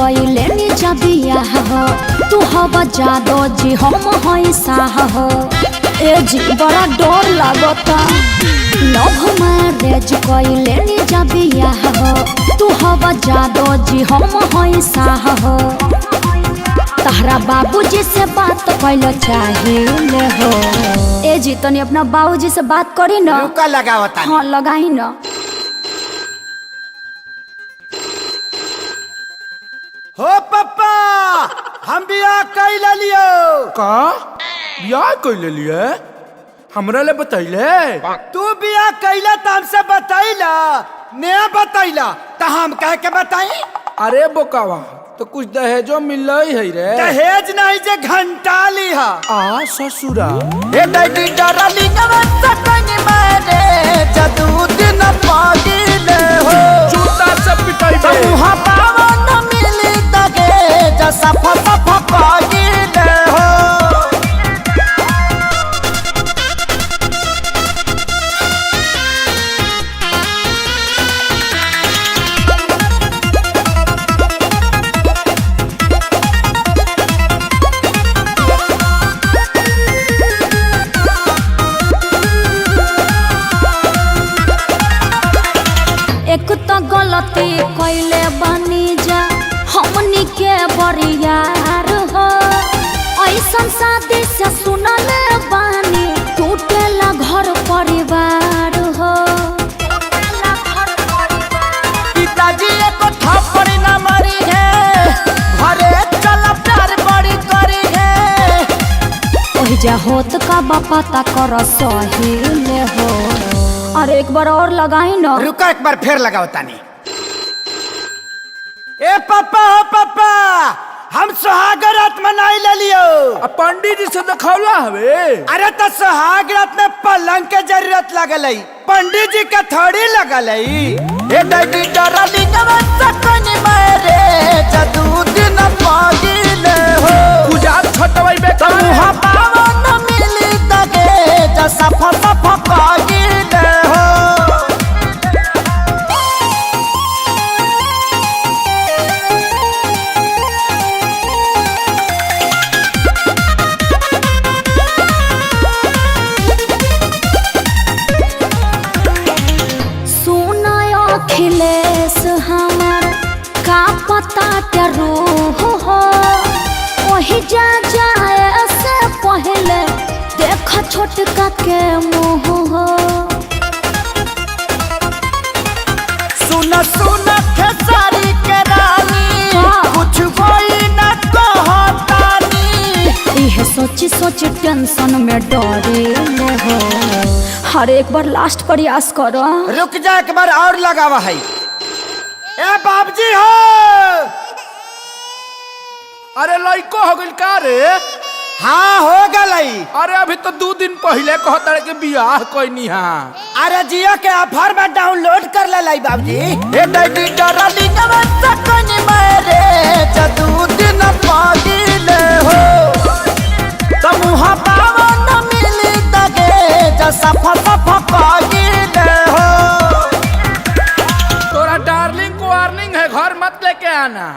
कइले नी जबिया हो तू हवा जादो जी हम हई साह हो ए जी बड़ा डर लागता लव मैरिज कइले नी जबिया हो तू हवा जादो जी हम हई साह हो तहरा बाबूजी से बात कइल चाहिए हो ए जी तनी अपना बाबूजी से बात करी ना रुका लगावता हाँ लगाई ना हो पप्पा हम बियाह कैले लियो का बियाह कैले लिए हमरा ले बतैले तू बियाह कैला त हमसे बतैला ने बतैला त हम कह के बताई अरे बोकावा तो कुछ दहेजो मिल है रे दहेज नहीं जे घंटा लिहा आ ससुरा ए डैडी डरली नवत कनी मारे जदू दिन पागिले हो जूता से पिटाई बे मुहा पावन मिली तगे जसा फसा पागिले हो एक तो गलती कइले बनी जा हमनी के बरियार हो ऐसन शादी से सुनले बानी टूटेला घर परिवार हो पिताजी एको थप्पड़ न मारी है घरे चल प्यार बड़ी करी है ओहि जा होत का पता कर सही ले हो अरे एक बार और लगाई ना रुका एक बार फिर लगाओ तानी ए पापा हो पापा हम सुहाग रात मनाई ले लियो पंडित जी से दिखौला हवे अरे तो सुहाग रात में पलंग के जरूरत लगल है पंडित जी के थोड़ी लगल है ए डैडी डरली नवत कनी मारे जदू दिन पागिले हो गुजार छटवाई बे मुहा पावन मिली तगे जसा फसा पागिले हो अखिलेश हमार का पता के रूह हो वही जा जाए से पहले देख छोटका के मुँह हो सुन सुन खेसारी के रानी कुछ कोई न कहतानी यह सोची सोची टेंशन में डरे हो हर एक बार लास्ट प्रयास करो रुक जा एक बार और लगावा है ए बाबजी हो अरे लइको हो गइल का रे हाँ हो गई अरे अभी तो 2 दिन पहले कहता के बियाह कोई हां अरे जियो के ऑफर में डाउनलोड कर ले लाई बाबजी ए डैडी डरली नवत कनी मारे जदू दिन पागिले हो तमुहा पावन मिली तगे जसा फसा पागिले हो तोरा डार्लिंग को वार्निंग है घर मत लेके आना।